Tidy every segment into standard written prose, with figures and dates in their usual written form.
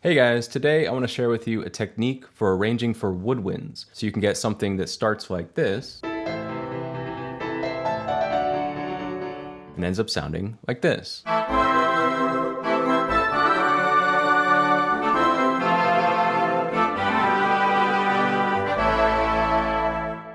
Hey guys, today I want to share with you a technique for arranging for woodwinds, so you can get something that starts like this and ends up sounding like this.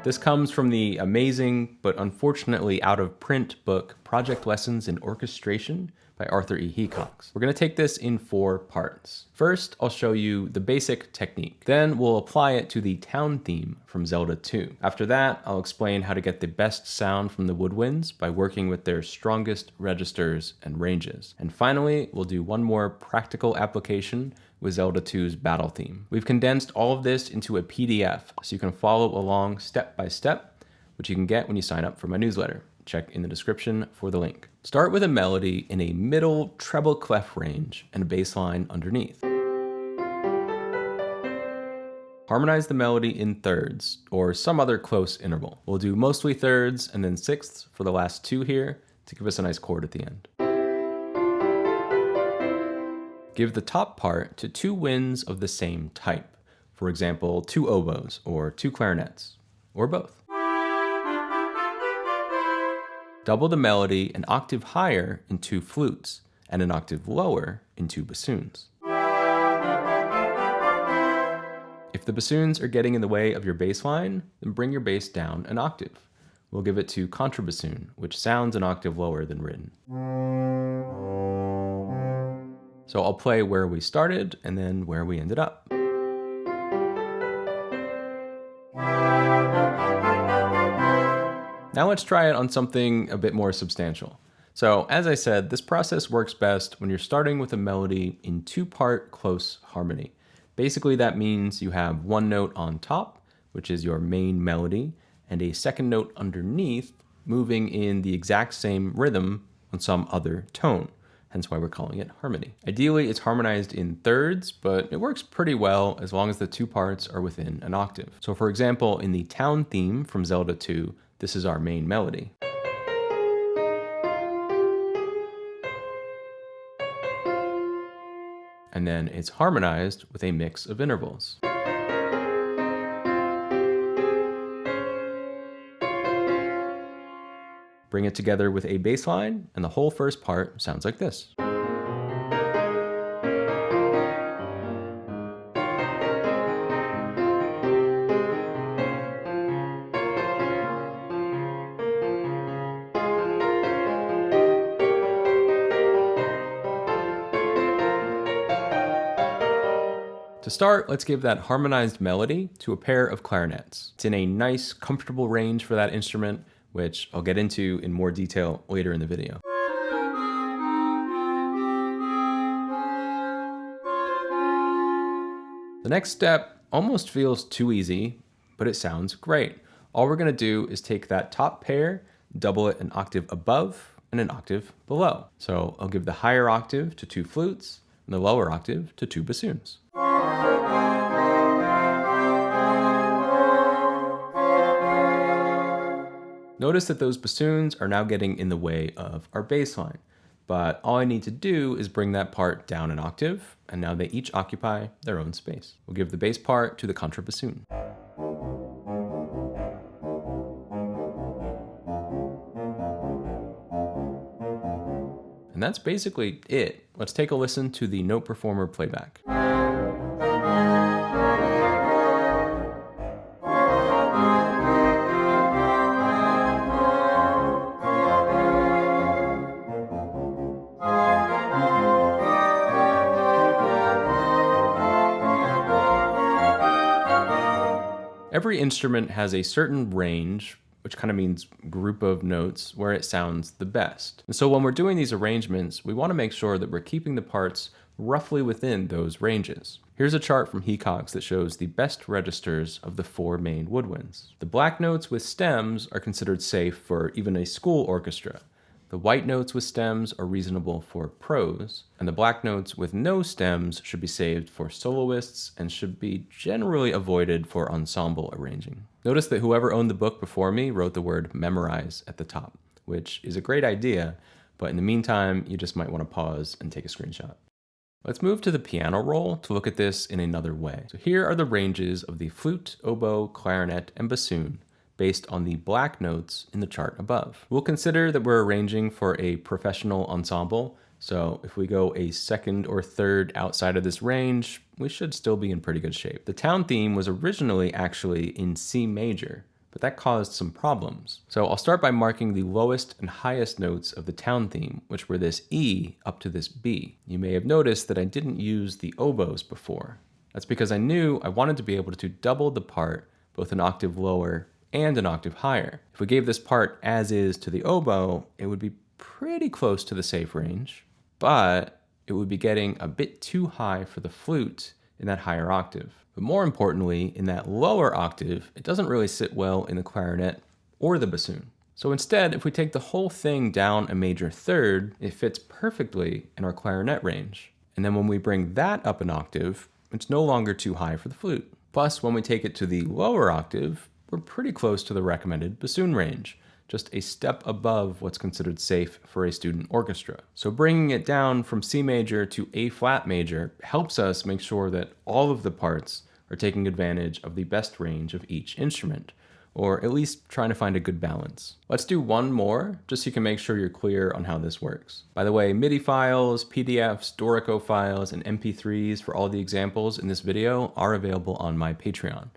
This comes from the amazing, but unfortunately out of print book, Project Lessons in Orchestration by Arthur E. Heacox. We're gonna take this in 4 parts. First, I'll show you the basic technique. Then we'll apply it to the town theme from Zelda 2. After that, I'll explain how to get the best sound from the woodwinds by working with their strongest registers and ranges. And finally, we'll do one more practical application with Zelda 2's battle theme. We've condensed all of this into a PDF, so you can follow along step by step, which you can get when you sign up for my newsletter. Check in the description for the link. Start with a melody in a middle treble clef range and a bass line underneath. Harmonize the melody in thirds, or some other close interval. We'll do mostly thirds and then sixths for the last 2 here to give us a nice chord at the end. Give the top part to 2 winds of the same type. For example, 2 oboes or 2 clarinets, or both. Double the melody an octave higher in 2 flutes and an octave lower in 2 bassoons. If the bassoons are getting in the way of your bass line, then bring your bass down an octave. We'll give it to contrabassoon, which sounds an octave lower than written. So I'll play where we started and then where we ended up. Now let's try it on something a bit more substantial. So as I said, this process works best when you're starting with a melody in 2-part close harmony. Basically that means you have 1 note on top, which is your main melody, and a second note underneath moving in the exact same rhythm on some other tone. Hence why we're calling it harmony. Ideally, it's harmonized in thirds, but it works pretty well as long as the 2 parts are within an octave. So for example, in the town theme from Zelda 2, this is our main melody. And then it's harmonized with a mix of intervals. Bring it together with a bass line, and the whole first part sounds like this. To start, let's give that harmonized melody to a pair of clarinets. It's in a nice, comfortable range for that instrument, which I'll get into in more detail later in the video. The next step almost feels too easy, but it sounds great. All we're gonna do is take that top pair, double it an octave above and an octave below. So I'll give the higher octave to 2 flutes and the lower octave to 2 bassoons. Notice that those bassoons are now getting in the way of our bass line, but all I need to do is bring that part down an octave, and now they each occupy their own space. We'll give the bass part to the contrabassoon. And that's basically it. Let's take a listen to the note performer playback. Every instrument has a certain range, which kind of means group of notes, where it sounds the best. And so when we're doing these arrangements, we want to make sure that we're keeping the parts roughly within those ranges. Here's a chart from Heacox that shows the best registers of the 4 main woodwinds. The black notes with stems are considered safe for even a school orchestra. The white notes with stems are reasonable for pros, and the black notes with no stems should be saved for soloists and should be generally avoided for ensemble arranging. Notice that whoever owned the book before me wrote the word memorize at the top, which is a great idea, but in the meantime, you just might want to pause and take a screenshot. Let's move to the piano roll to look at this in another way. So here are the ranges of the flute, oboe, clarinet, and bassoon based on the black notes in the chart above. We'll consider that we're arranging for a professional ensemble, so if we go a second or third outside of this range, we should still be in pretty good shape. The town theme was originally actually in C major, but that caused some problems. So I'll start by marking the lowest and highest notes of the town theme, which were this E up to this B. You may have noticed that I didn't use the oboes before. That's because I knew I wanted to be able to double the part both an octave lower and an octave higher. If we gave this part as is to the oboe, it would be pretty close to the safe range, but it would be getting a bit too high for the flute in that higher octave. But more importantly, in that lower octave, it doesn't really sit well in the clarinet or the bassoon. So instead, if we take the whole thing down a major third, it fits perfectly in our clarinet range. And then when we bring that up an octave, it's no longer too high for the flute. Plus, when we take it to the lower octave, we're pretty close to the recommended bassoon range, just a step above what's considered safe for a student orchestra. So bringing it down from C major to A flat major helps us make sure that all of the parts are taking advantage of the best range of each instrument, or at least trying to find a good balance. Let's do one more, just so you can make sure you're clear on how this works. By the way, MIDI files, PDFs, Dorico files, and MP3s for all the examples in this video are available on my Patreon.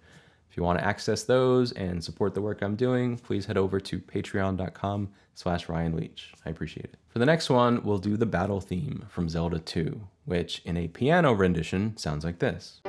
If you want to access those and support the work I'm doing, please head over to patreon.com/Ryan Leach. I appreciate it. For the next one, we'll do the battle theme from Zelda 2, which in a piano rendition sounds like this.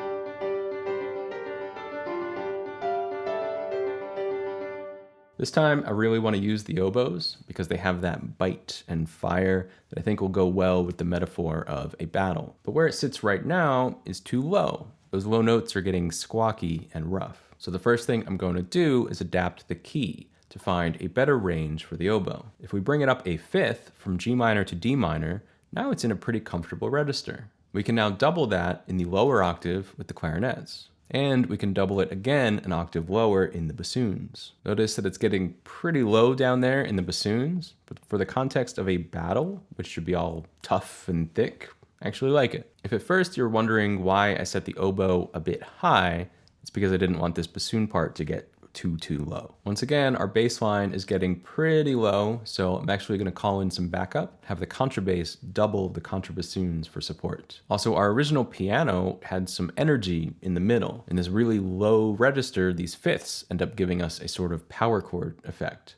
This time, I really want to use the oboes because they have that bite and fire that I think will go well with the metaphor of a battle. But where it sits right now is too low. Those low notes are getting squawky and rough. So the first thing I'm going to do is adapt the key to find a better range for the oboe. If we bring it up a fifth from G minor to D minor, now it's in a pretty comfortable register. We can now double that in the lower octave with the clarinets. And we can double it again an octave lower in the bassoons. Notice that it's getting pretty low down there in the bassoons, but for the context of a battle, which should be all tough and thick, I actually like it. If at first you're wondering why I set the oboe a bit high, it's because I didn't want this bassoon part to get too low. Once again, our bass line is getting pretty low, so I'm actually going to call in some backup, have the contrabass double the contrabassoons for support. Also, our original piano had some energy in the middle. In this really low register, these fifths end up giving us a sort of power chord effect,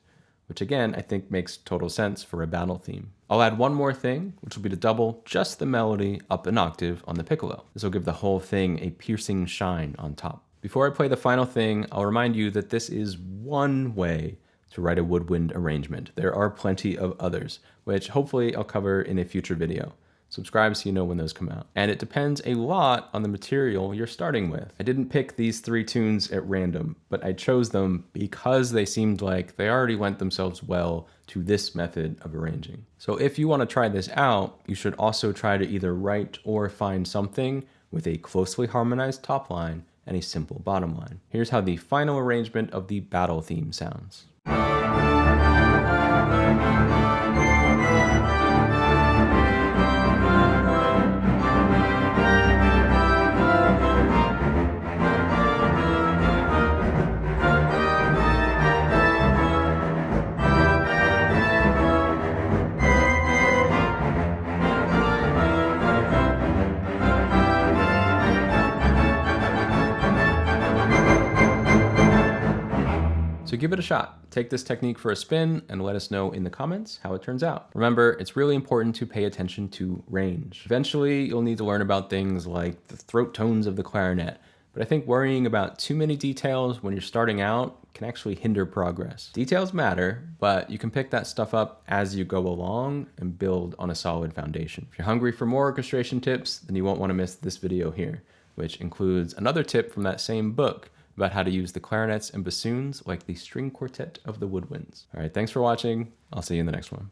which again, I think makes total sense for a battle theme. I'll add one more thing, which will be to double just the melody up an octave on the piccolo. This will give the whole thing a piercing shine on top. Before I play the final thing, I'll remind you that this is one way to write a woodwind arrangement. There are plenty of others, which hopefully I'll cover in a future video. Subscribe so you know when those come out. And it depends a lot on the material you're starting with. I didn't pick these 3 tunes at random, but I chose them because they seemed like they already lent themselves well to this method of arranging. So if you want to try this out, you should also try to either write or find something with a closely harmonized top line and a simple bottom line. Here's how the final arrangement of the battle theme sounds. So give it a shot. Take this technique for a spin and let us know in the comments how it turns out. Remember, it's really important to pay attention to range. Eventually, you'll need to learn about things like the throat tones of the clarinet, but I think worrying about too many details when you're starting out can actually hinder progress. Details matter, but you can pick that stuff up as you go along and build on a solid foundation. If you're hungry for more orchestration tips, then you won't want to miss this video here, which includes another tip from that same book about how to use the clarinets and bassoons like the string quartet of the Woodwinds. All right, thanks for watching. I'll see you in the next one.